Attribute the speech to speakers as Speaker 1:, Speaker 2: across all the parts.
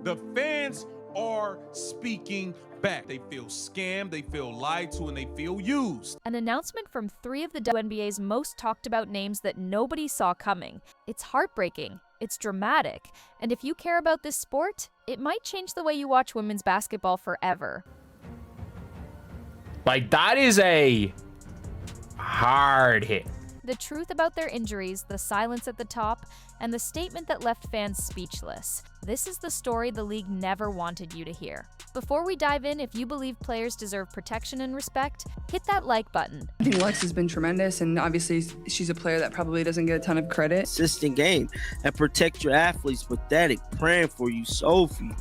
Speaker 1: The fans are speaking back. They feel scammed, they feel lied to, and they feel used.
Speaker 2: An announcement from 3 of the WNBA's most talked about names that nobody saw coming. It's heartbreaking, it's dramatic, and if you care about this sport, it might change the way you watch women's basketball forever.
Speaker 3: Like, that is a hard hit.
Speaker 2: The truth about their injuries, the silence at the top, and the statement that left fans speechless. This is the story the league never wanted you to hear. Before we dive in, if you believe players deserve protection and respect, hit that like button.
Speaker 4: I think Lex has been tremendous, and obviously she's a player that probably doesn't get a ton of credit.
Speaker 5: Consistent game and protect your athletes. Pathetic. Praying for you, Sophie.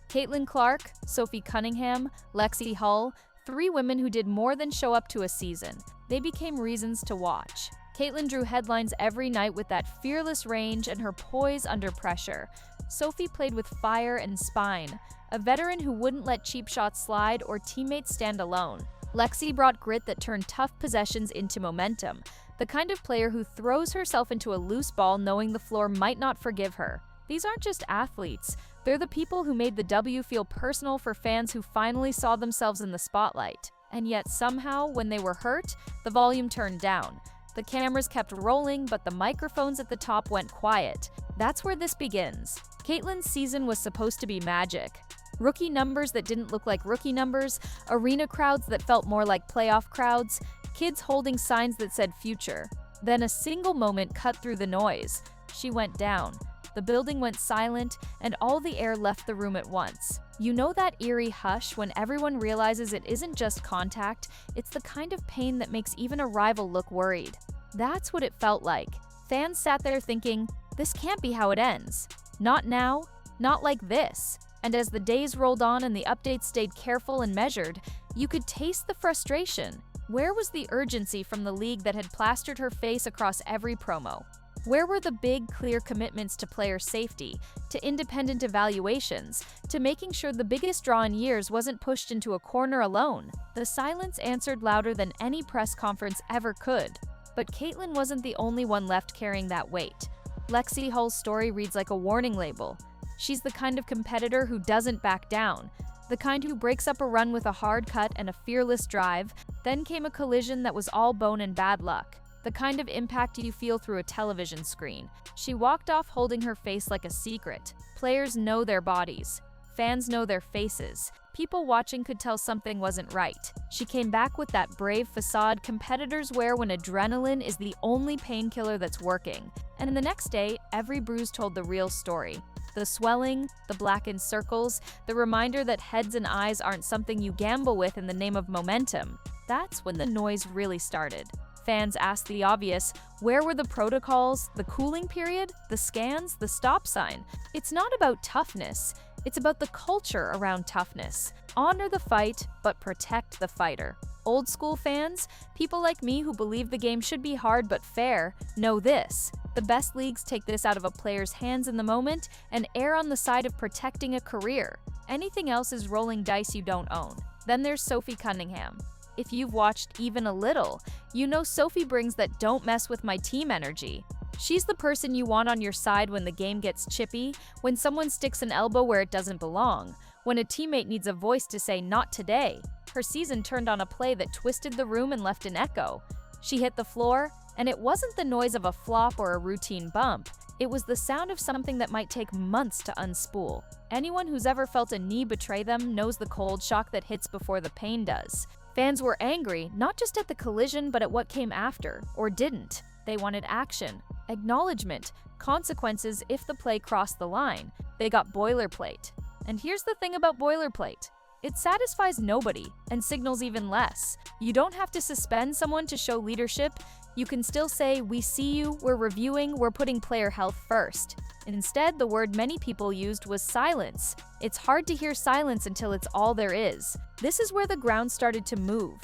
Speaker 2: Caitlin Clark, Sophie Cunningham, Lexie Hull, 3 women who did more than show up to a season. They became reasons to watch. Caitlin drew headlines every night with that fearless range and her poise under pressure. Sophie played with fire and spine, a veteran who wouldn't let cheap shots slide or teammates stand alone. Lexie brought grit that turned tough possessions into momentum, the kind of player who throws herself into a loose ball knowing the floor might not forgive her. These aren't just athletes, they're the people who made the W feel personal for fans who finally saw themselves in the spotlight. And yet somehow, when they were hurt, the volume turned down. The cameras kept rolling, but the microphones at the top went quiet. That's where this begins. Caitlin's season was supposed to be magic. Rookie numbers that didn't look like rookie numbers, arena crowds that felt more like playoff crowds, kids holding signs that said future. Then a single moment cut through the noise. She went down. The building went silent, and all the air left the room at once. You know that eerie hush when everyone realizes it isn't just contact, it's the kind of pain that makes even a rival look worried. That's what it felt like. Fans sat there thinking, this can't be how it ends. Not now, not like this. And as the days rolled on and the updates stayed careful and measured, you could taste the frustration. Where was the urgency from the league that had plastered her face across every promo? Where were the big, clear commitments to player safety, to independent evaluations, to making sure the biggest draw in years wasn't pushed into a corner alone? The silence answered louder than any press conference ever could. But Caitlin wasn't the only one left carrying that weight. Lexie Hull's story reads like a warning label. She's the kind of competitor who doesn't back down, the kind who breaks up a run with a hard cut and a fearless drive. Then came a collision that was all bone and bad luck. The kind of impact you feel through a television screen. She walked off holding her face like a secret. Players know their bodies. Fans know their faces. People watching could tell something wasn't right. She came back with that brave facade competitors wear when adrenaline is the only painkiller that's working. And the next day, every bruise told the real story. The swelling, the blackened circles, the reminder that heads and eyes aren't something you gamble with in the name of momentum. That's when the noise really started. Fans asked the obvious, where were the protocols, the cooling period, the scans, the stop sign? It's not about toughness, it's about the culture around toughness. Honor the fight, but protect the fighter. Old school fans, people like me who believe the game should be hard but fair, know this. The best leagues take this out of a player's hands in the moment and err on the side of protecting a career. Anything else is rolling dice you don't own. Then there's Sophie Cunningham. If you've watched even a little, you know Sophie brings that don't mess with my team energy. She's the person you want on your side when the game gets chippy, when someone sticks an elbow where it doesn't belong, when a teammate needs a voice to say not today. Her season turned on a play that twisted the room and left an echo. She hit the floor, and it wasn't the noise of a flop or a routine bump. It was the sound of something that might take months to unspool. Anyone who's ever felt a knee betray them knows the cold shock that hits before the pain does. Fans were angry, not just at the collision, but at what came after, or didn't. They wanted action, acknowledgement, consequences if the play crossed the line. They got boilerplate. And here's the thing about boilerplate. It satisfies nobody, and signals even less. You don't have to suspend someone to show leadership. You can still say, we see you, we're reviewing, we're putting player health first. Instead, the word many people used was silence. It's hard to hear silence until it's all there is. This is where the ground started to move.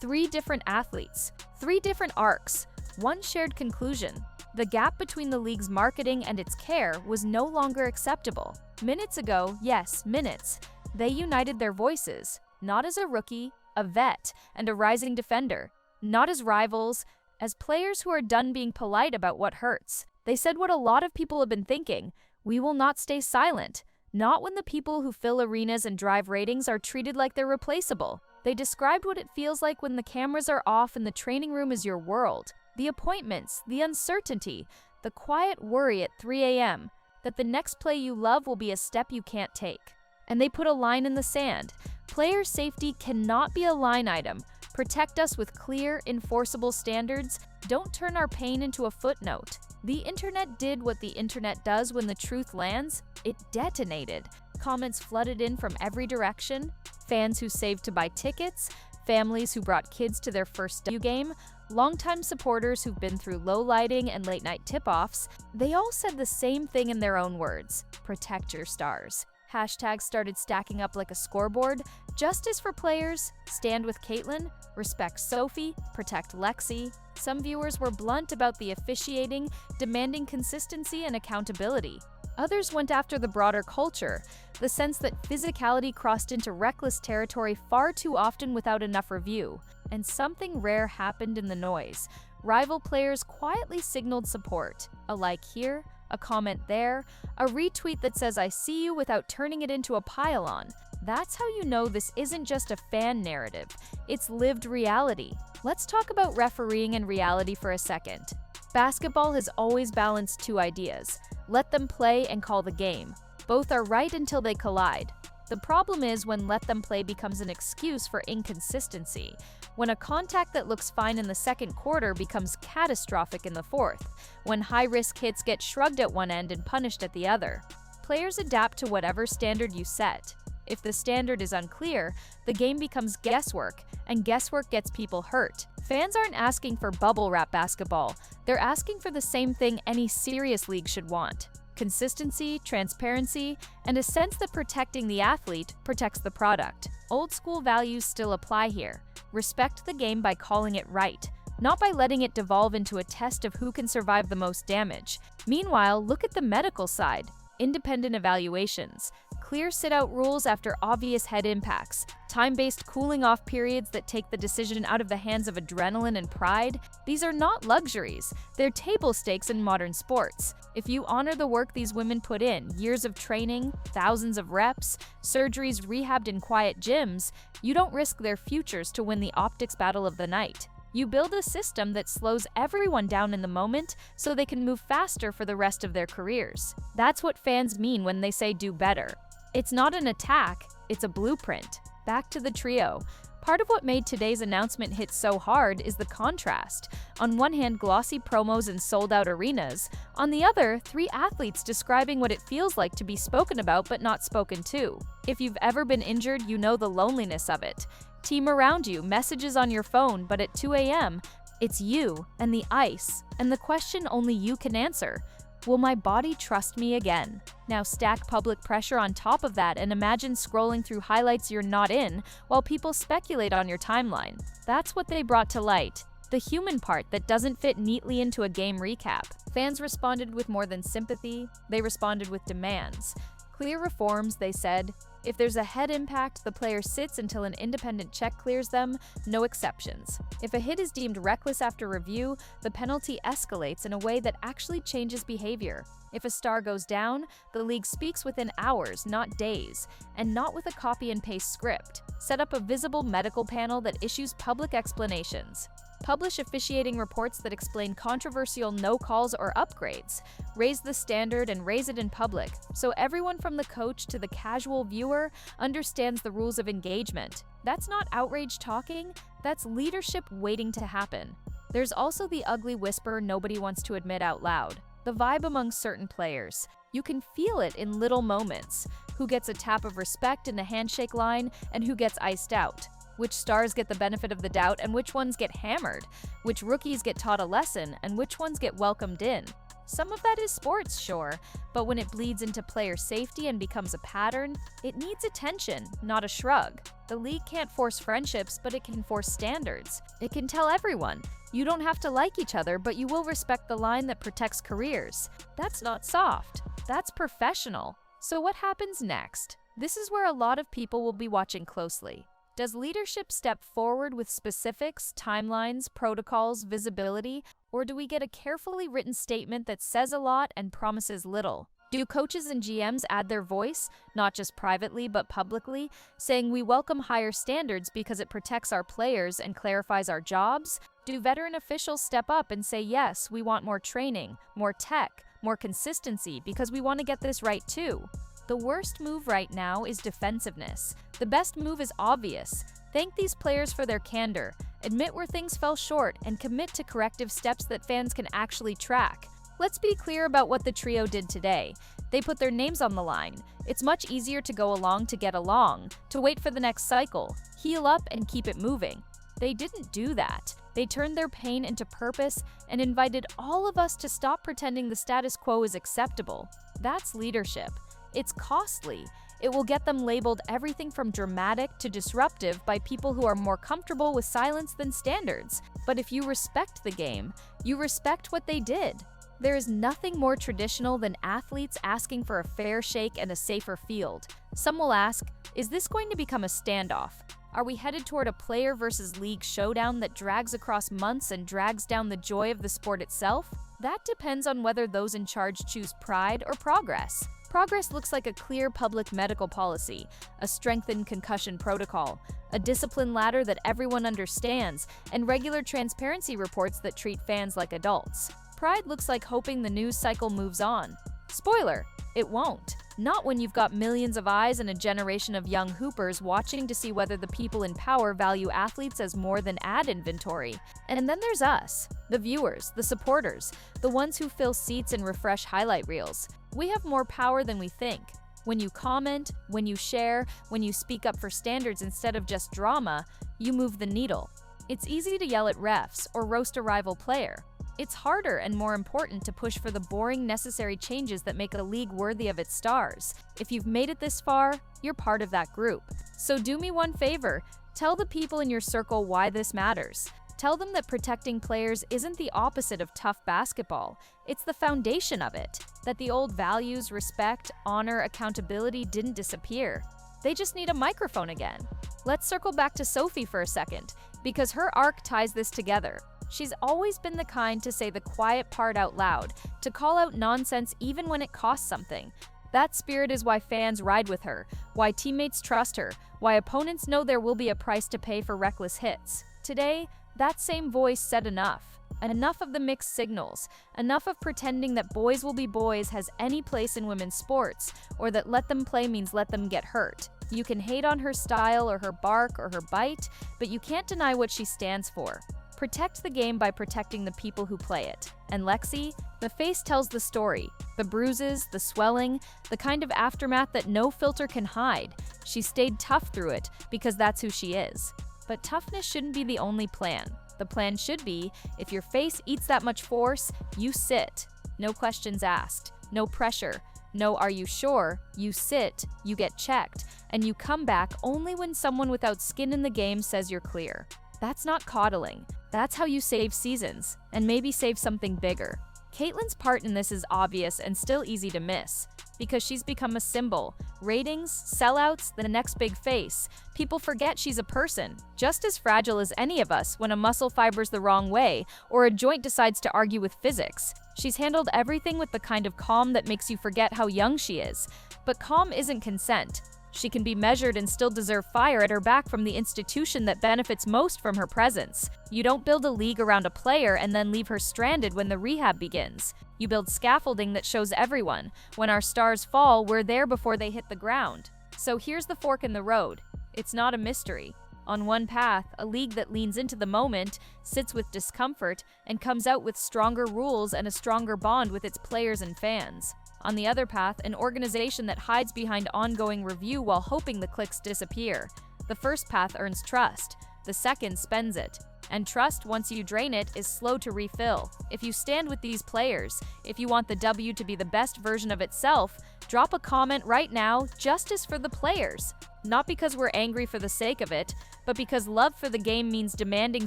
Speaker 2: 3 different athletes, 3 different arcs, one shared conclusion. The gap between the league's marketing and its care was no longer acceptable. Minutes ago, yes, minutes, they united their voices, not as a rookie, a vet, and a rising defender, not as rivals, as players who are done being polite about what hurts. They said what a lot of people have been thinking: we will not stay silent. Not when the people who fill arenas and drive ratings are treated like they're replaceable. They described what it feels like when the cameras are off and the training room is your world. The appointments, the uncertainty, the quiet worry at 3 a.m. that the next play you love will be a step you can't take. And they put a line in the sand. Player safety cannot be a line item. Protect us with clear, enforceable standards. Don't turn our pain into a footnote. The internet did what the internet does when the truth lands. It detonated. Comments flooded in from every direction. Fans who saved to buy tickets, families who brought kids to their first W game, longtime supporters who've been through low lighting and late-night tip-offs, they all said the same thing in their own words: protect your stars. Hashtags started stacking up like a scoreboard. Justice for players, stand with Caitlin, respect Sophie, protect Lexie. Some viewers were blunt about the officiating, demanding consistency and accountability. Others went after the broader culture, the sense that physicality crossed into reckless territory far too often without enough review. And something rare happened in the noise. Rival players quietly signaled support. A like here, a comment there, a retweet that says "I see you" without turning it into a pile-on. That's how you know this isn't just a fan narrative, it's lived reality. Let's talk about refereeing and reality for a second. Basketball has always balanced two ideas: let them play and call the game. Both are right until they collide. The problem is when let them play becomes an excuse for inconsistency, when a contact that looks fine in the second quarter becomes catastrophic in the fourth, when high-risk hits get shrugged at one end and punished at the other. Players adapt to whatever standard you set. If the standard is unclear, the game becomes guesswork, and guesswork gets people hurt. Fans aren't asking for bubble wrap basketball. They're asking for the same thing any serious league should want: consistency, transparency, and a sense that protecting the athlete protects the product. Old school values still apply here. Respect the game by calling it right, not by letting it devolve into a test of who can survive the most damage. Meanwhile, look at the medical side. Independent evaluations, clear sit-out rules after obvious head impacts, time-based cooling-off periods that take the decision out of the hands of adrenaline and pride. These are not luxuries, they're table stakes in modern sports. If you honor the work these women put in, years of training, thousands of reps, surgeries rehabbed in quiet gyms, you don't risk their futures to win the optics battle of the night. You build a system that slows everyone down in the moment so they can move faster for the rest of their careers. That's what fans mean when they say do better. It's not an attack, it's a blueprint. Back to the trio. Part of what made today's announcement hit so hard is the contrast. On one hand, glossy promos and sold-out arenas. On the other, three athletes describing what it feels like to be spoken about but not spoken to. If you've ever been injured, you know the loneliness of it. Team around you, messages on your phone, but at 2 a.m., it's you and the ice, and the question only you can answer: will my body trust me again? Now stack public pressure on top of that and imagine scrolling through highlights you're not in while people speculate on your timeline. That's what they brought to light. The human part that doesn't fit neatly into a game recap. Fans responded with more than sympathy, they responded with demands. Clear reforms, they said. If there's a head impact, the player sits until an independent check clears them, no exceptions. If a hit is deemed reckless after review, the penalty escalates in a way that actually changes behavior. If a star goes down, the league speaks within hours, not days, and not with a copy and paste script. Set up a visible medical panel that issues public explanations. Publish officiating reports that explain controversial no calls or upgrades. Raise the standard and raise it in public, so everyone from the coach to the casual viewer understands the rules of engagement. That's not outrage talking, that's leadership waiting to happen. There's also the ugly whisper nobody wants to admit out loud. The vibe among certain players. You can feel it in little moments. Who gets a tap of respect in the handshake line and who gets iced out. Which stars get the benefit of the doubt and which ones get hammered, which rookies get taught a lesson and which ones get welcomed in. Some of that is sports, sure, but when it bleeds into player safety and becomes a pattern, it needs attention, not a shrug. The league can't force friendships, but it can force standards. It can tell everyone, you don't have to like each other, but you will respect the line that protects careers. That's not soft, that's professional. So what happens next? This is where a lot of people will be watching closely. Does leadership step forward with specifics, timelines, protocols, visibility, or do we get a carefully written statement that says a lot and promises little? Do coaches and GMs add their voice, not just privately but publicly, saying we welcome higher standards because it protects our players and clarifies our jobs? Do veteran officials step up and say, yes, we want more training, more tech, more consistency because we want to get this right too? The worst move right now is defensiveness. The best move is obvious. Thank these players for their candor, admit where things fell short, and commit to corrective steps that fans can actually track. Let's be clear about what the trio did today. They put their names on the line. It's much easier to go along to get along, to wait for the next cycle, heal up, and keep it moving. They didn't do that. They turned their pain into purpose and invited all of us to stop pretending the status quo is acceptable. That's leadership. It's costly. It will get them labeled everything from dramatic to disruptive by people who are more comfortable with silence than standards. But if you respect the game, you respect what they did. There is nothing more traditional than athletes asking for a fair shake and a safer field. Some will ask, is this going to become a standoff? Are we headed toward a player versus league showdown that drags across months and drags down the joy of the sport itself? That depends on whether those in charge choose pride or progress. Progress looks like a clear public medical policy, a strengthened concussion protocol, a discipline ladder that everyone understands, and regular transparency reports that treat fans like adults. Pride looks like hoping the news cycle moves on. Spoiler, it won't. Not when you've got millions of eyes and a generation of young hoopers watching to see whether the people in power value athletes as more than ad inventory. And then there's us, the viewers, the supporters, the ones who fill seats and refresh highlight reels. We have more power than we think. When you comment, when you share, when you speak up for standards instead of just drama, you move the needle. It's easy to yell at refs or roast a rival player. It's harder and more important to push for the boring, necessary changes that make a league worthy of its stars. If you've made it this far, you're part of that group. So do me one favor, tell the people in your circle why this matters. Tell them that protecting players isn't the opposite of tough basketball. It's the foundation of it. That the old values, respect, honor, accountability didn't disappear. They just need a microphone again. Let's circle back to Sophie for a second, because her arc ties this together. She's always been the kind to say the quiet part out loud, to call out nonsense even when it costs something. That spirit is why fans ride with her, why teammates trust her, why opponents know there will be a price to pay for reckless hits. Today, that same voice said enough. Enough of the mixed signals, enough of pretending that boys will be boys has any place in women's sports, or that let them play means let them get hurt. You can hate on her style or her bark or her bite, but you can't deny what she stands for. Protect the game by protecting the people who play it. And Lexie, the face tells the story. The bruises, the swelling, the kind of aftermath that no filter can hide. She stayed tough through it because that's who she is. But toughness shouldn't be the only plan. The plan should be, if your face eats that much force, you sit. No questions asked. No pressure. No are you sure? You sit, you get checked, and you come back only when someone without skin in the game says you're clear. That's not coddling. That's how you save seasons, and maybe save something bigger. Caitlyn's part in this is obvious and still easy to miss, because she's become a symbol. Ratings, sellouts, the next big face. People forget she's a person, just as fragile as any of us when a muscle fibers the wrong way, or a joint decides to argue with physics. She's handled everything with the kind of calm that makes you forget how young she is. But calm isn't consent. She can be measured and still deserve fire at her back from the institution that benefits most from her presence. You don't build a league around a player and then leave her stranded when the rehab begins. You build scaffolding that shows everyone. When our stars fall, we're there before they hit the ground. So here's the fork in the road. It's not a mystery. On one path, a league that leans into the moment, sits with discomfort, and comes out with stronger rules and a stronger bond with its players and fans. On the other path, an organization that hides behind ongoing review while hoping the clicks disappear. The first path earns trust. The second spends it. And trust, once you drain it, is slow to refill. If you stand with these players, if you want the W to be the best version of itself, drop a comment right now, justice for the players. Not because we're angry for the sake of it, but because love for the game means demanding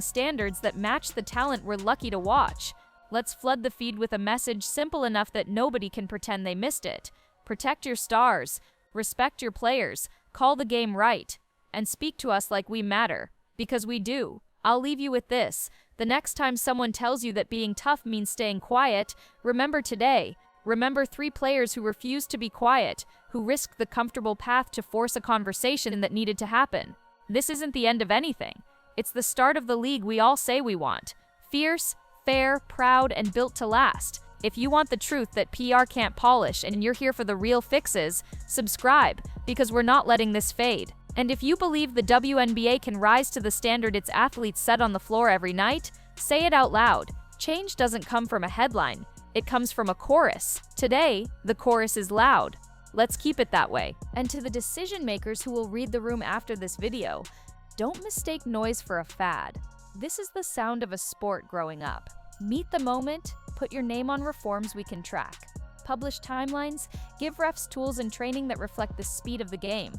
Speaker 2: standards that match the talent we're lucky to watch. Let's flood the feed with a message simple enough that nobody can pretend they missed it. Protect your stars, respect your players, call the game right, and speak to us like we matter, because we do. I'll leave you with this. The next time someone tells you that being tough means staying quiet, remember today, Remember 3 players who refused to be quiet, who risked the comfortable path to force a conversation that needed to happen. This isn't the end of anything. It's the start of the league we all say we want. Fierce, fair, proud, and built to last. If you want the truth that PR can't polish and you're here for the real fixes, subscribe, because we're not letting this fade. And if you believe the WNBA can rise to the standard its athletes set on the floor every night, say it out loud. Change doesn't come from a headline. It comes from a chorus. Today, the chorus is loud. Let's keep it that way. And to the decision makers who will read the room after this video, don't mistake noise for a fad. This is the sound of a sport growing up. Meet the moment, put your name on reforms we can track. Publish timelines, give refs tools and training that reflect the speed of the game.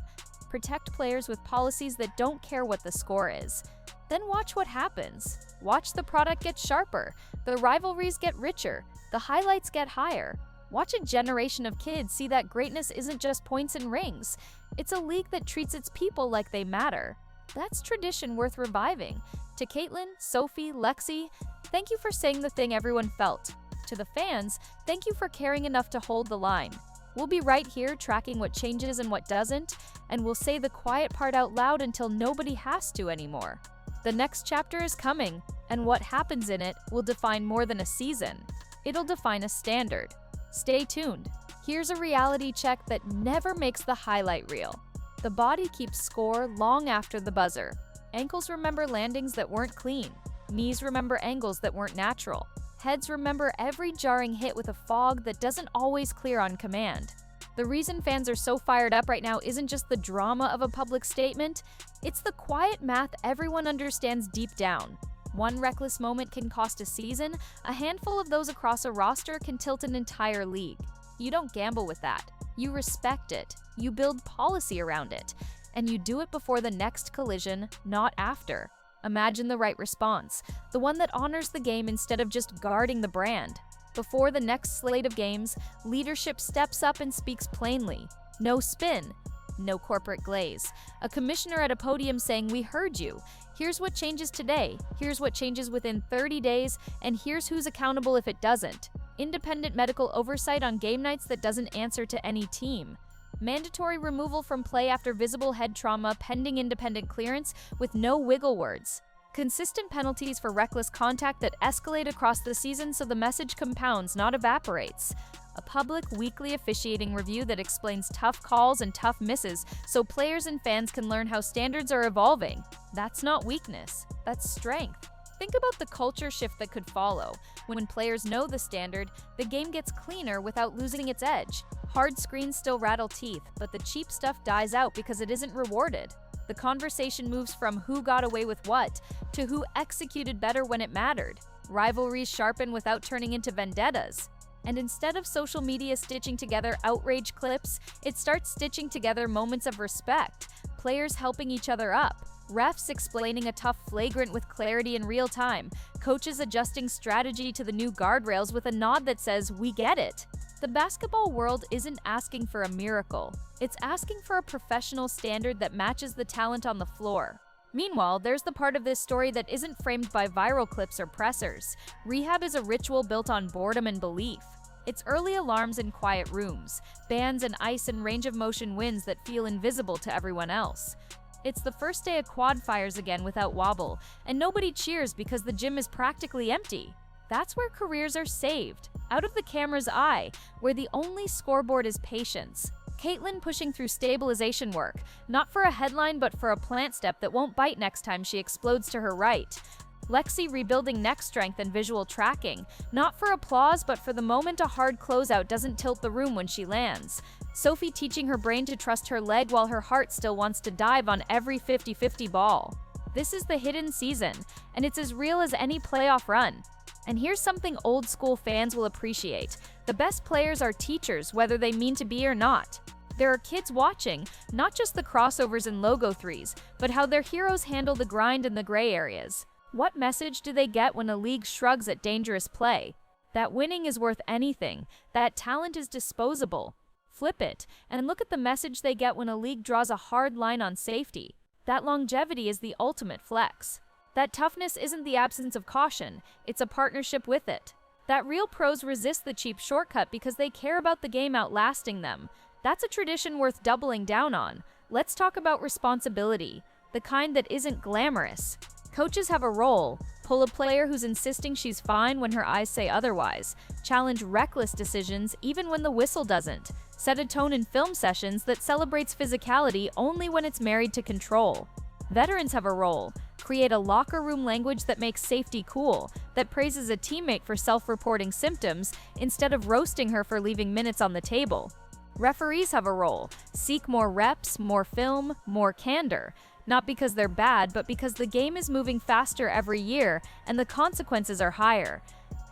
Speaker 2: Protect players with policies that don't care what the score is. Then watch what happens. Watch the product get sharper, the rivalries get richer, the highlights get higher. Watch a generation of kids see that greatness isn't just points and rings. It's a league that treats its people like they matter. That's tradition worth reviving. To Caitlin, Sophie, Lexie, thank you for saying the thing everyone felt. To the fans, thank you for caring enough to hold the line. We'll be right here tracking what changes and what doesn't, and we'll say the quiet part out loud until nobody has to anymore. The next chapter is coming, and what happens in it will define more than a season. It'll define a standard. Stay tuned. Here's a reality check that never makes the highlight reel. The body keeps score long after the buzzer. Ankles remember landings that weren't clean. Knees remember angles that weren't natural. Heads remember every jarring hit with a fog that doesn't always clear on command. The reason fans are so fired up right now isn't just the drama of a public statement, it's the quiet math everyone understands deep down. One reckless moment can cost a season, a handful of those across a roster can tilt an entire league. You don't gamble with that. You respect it. You build policy around it. And you do it before the next collision, not after. Imagine the right response, the one that honors the game instead of just guarding the brand. Before the next slate of games, leadership steps up and speaks plainly. No spin, no corporate glaze. A commissioner at a podium saying, "We heard you. Here's what changes today, here's what changes within 30 days, and here's who's accountable if it doesn't." Independent medical oversight on game nights that doesn't answer to any team. Mandatory removal from play after visible head trauma pending independent clearance with no wiggle words. Consistent penalties for reckless contact that escalate across the season so the message compounds, not evaporates. A public weekly officiating review that explains tough calls and tough misses so players and fans can learn how standards are evolving. That's not weakness, that's strength. Think about the culture shift that could follow. When players know the standard, the game gets cleaner without losing its edge. Hard screens still rattle teeth, but the cheap stuff dies out because it isn't rewarded. The conversation moves from who got away with what to who executed better when it mattered. Rivalries sharpen without turning into vendettas. And instead of social media stitching together outrage clips, it starts stitching together moments of respect, players helping each other up, refs explaining a tough flagrant with clarity in real time, coaches adjusting strategy to the new guardrails with a nod that says, "We get it." The basketball world isn't asking for a miracle. It's asking for a professional standard that matches the talent on the floor. Meanwhile, there's the part of this story that isn't framed by viral clips or pressers. Rehab is a ritual built on boredom and belief. It's early alarms in quiet rooms, bands and ice and range of motion winds that feel invisible to everyone else. It's the first day a quad fires again without wobble, and nobody cheers because the gym is practically empty. That's where careers are saved, out of the camera's eye, where the only scoreboard is patience. Caitlin pushing through stabilization work, not for a headline but for a plant step that won't bite next time she explodes to her right. Lexie rebuilding neck strength and visual tracking, not for applause but for the moment a hard closeout doesn't tilt the room when she lands. Sophie teaching her brain to trust her leg while her heart still wants to dive on every 50-50 ball. This is the hidden season, and it's as real as any playoff run. And here's something old school fans will appreciate. The best players are teachers, whether they mean to be or not. There are kids watching, not just the crossovers and logo threes, but how their heroes handle the grind and the gray areas. What message do they get when a league shrugs at dangerous play? That winning is worth anything, that talent is disposable. Flip it, and look at the message they get when a league draws a hard line on safety. That longevity is the ultimate flex. That toughness isn't the absence of caution, it's a partnership with it. That real pros resist the cheap shortcut because they care about the game outlasting them. That's a tradition worth doubling down on. Let's talk about responsibility, the kind that isn't glamorous. Coaches have a role. Pull a player who's insisting she's fine when her eyes say otherwise. Challenge reckless decisions even when the whistle doesn't. Set a tone in film sessions that celebrates physicality only when it's married to control. Veterans have a role. Create a locker room language that makes safety cool, that praises a teammate for self-reporting symptoms instead of roasting her for leaving minutes on the table. Referees have a role. Seek more reps, more film, more candor. Not because they're bad, but because the game is moving faster every year and the consequences are higher.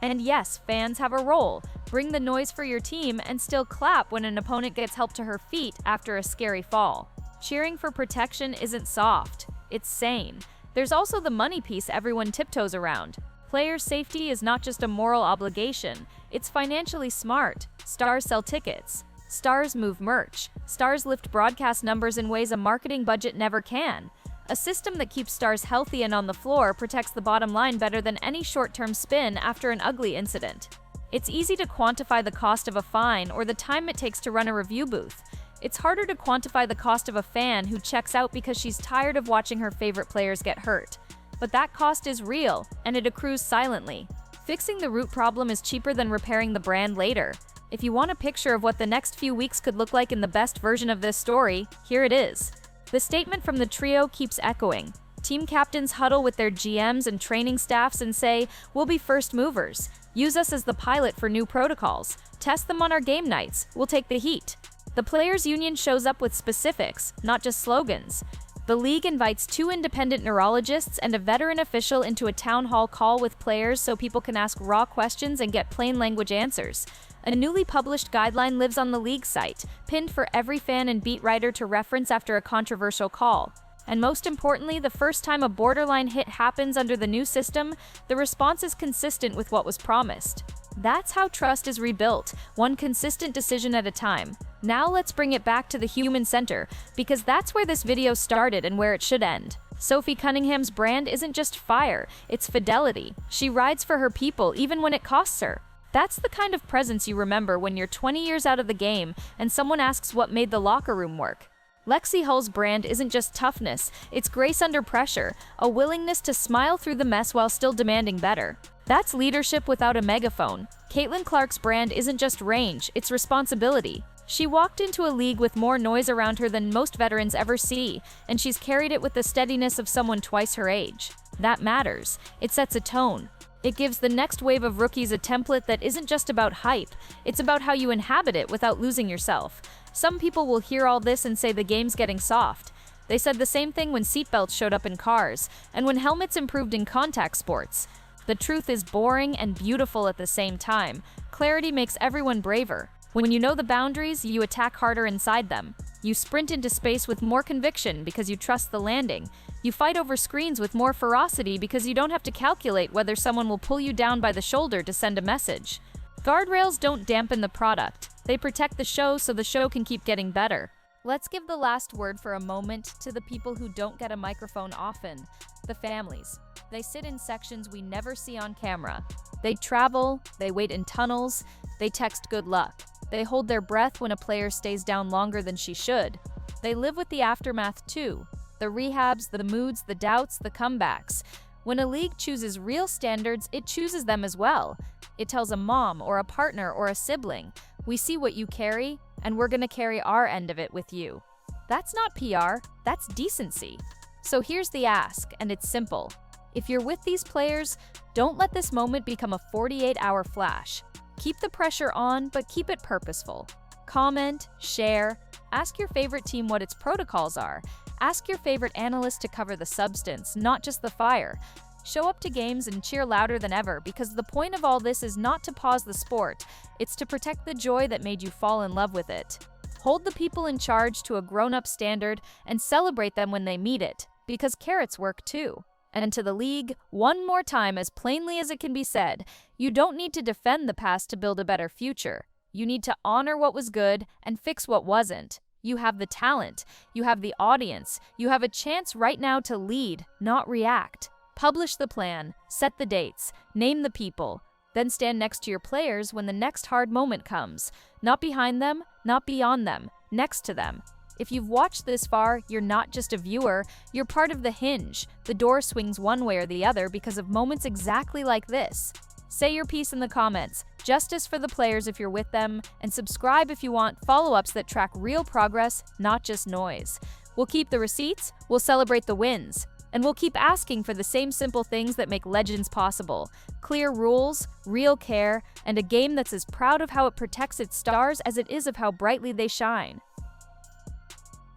Speaker 2: And yes, fans have a role. Bring the noise for your team and still clap when an opponent gets helped to her feet after a scary fall. Cheering for protection isn't soft, it's sane. There's also the money piece everyone tiptoes around. Player safety is not just a moral obligation, it's financially smart. Stars sell tickets. Stars move merch. Stars lift broadcast numbers in ways a marketing budget never can. A system that keeps stars healthy and on the floor protects the bottom line better than any short-term spin after an ugly incident. It's easy to quantify the cost of a fine or the time it takes to run a review booth. It's harder to quantify the cost of a fan who checks out because she's tired of watching her favorite players get hurt. But that cost is real, and it accrues silently. Fixing the root problem is cheaper than repairing the brand later. If you want a picture of what the next few weeks could look like in the best version of this story, here it is. The statement from the trio keeps echoing. Team captains huddle with their GMs and training staffs and say, "We'll be first movers. Use us as the pilot for new protocols. Test them on our game nights. We'll take the heat." The Players' Union shows up with specifics, not just slogans. The league invites 2 independent neurologists and a veteran official into a town hall call with players so people can ask raw questions and get plain language answers. A newly published guideline lives on the league site, pinned for every fan and beat writer to reference after a controversial call. And most importantly, the first time a borderline hit happens under the new system, the response is consistent with what was promised. That's how trust is rebuilt, one consistent decision at a time. Now let's bring it back to the human center, because that's where this video started and where it should end. Sophie Cunningham's brand isn't just fire, it's fidelity. She rides for her people even when it costs her. That's the kind of presence you remember when you're 20 years out of the game and someone asks what made the locker room work. Lexie Hull's brand isn't just toughness, it's grace under pressure, a willingness to smile through the mess while still demanding better. That's leadership without a megaphone. Caitlin Clark's brand isn't just range, it's responsibility. She walked into a league with more noise around her than most veterans ever see, and she's carried it with the steadiness of someone twice her age. That matters. It sets a tone. It gives the next wave of rookies a template that isn't just about hype, it's about how you inhabit it without losing yourself. Some people will hear all this and say the game's getting soft. They said the same thing when seatbelts showed up in cars, and when helmets improved in contact sports. The truth is boring and beautiful at the same time. Clarity makes everyone braver. When you know the boundaries, you attack harder inside them. You sprint into space with more conviction because you trust the landing. You fight over screens with more ferocity because you don't have to calculate whether someone will pull you down by the shoulder to send a message. Guardrails don't dampen the product. They protect the show so the show can keep getting better. Let's give the last word for a moment to the people who don't get a microphone often, the families. They sit in sections we never see on camera. They travel, they wait in tunnels, they text good luck. They hold their breath when a player stays down longer than she should. They live with the aftermath too. The rehabs, the moods, the doubts, the comebacks. When a league chooses real standards, it chooses them as well. It tells a mom or a partner or a sibling, "We see what you carry, and we're gonna carry our end of it with you." That's not PR, that's decency. So here's the ask, and it's simple. If you're with these players, don't let this moment become a 48-hour flash. Keep the pressure on, but keep it purposeful. Comment, share, ask your favorite team what its protocols are. Ask your favorite analyst to cover the substance, not just the fire. Show up to games and cheer louder than ever, because the point of all this is not to pause the sport, it's to protect the joy that made you fall in love with it. Hold the people in charge to a grown-up standard and celebrate them when they meet it, because carrots work too. And to the league, one more time as plainly as it can be said, you don't need to defend the past to build a better future. You need to honor what was good and fix what wasn't. You have the talent, you have the audience, you have a chance right now to lead, not react. Publish the plan, set the dates, name the people. Then stand next to your players when the next hard moment comes. Not behind them, not beyond them, next to them. If you've watched this far, you're not just a viewer, you're part of the hinge. The door swings one way or the other because of moments exactly like this. Say your piece in the comments. Justice for the players if you're with them, and subscribe if you want follow-ups that track real progress, not just noise. We'll keep the receipts, we'll celebrate the wins, and we'll keep asking for the same simple things that make legends possible. Clear rules, real care, and a game that's as proud of how it protects its stars as it is of how brightly they shine.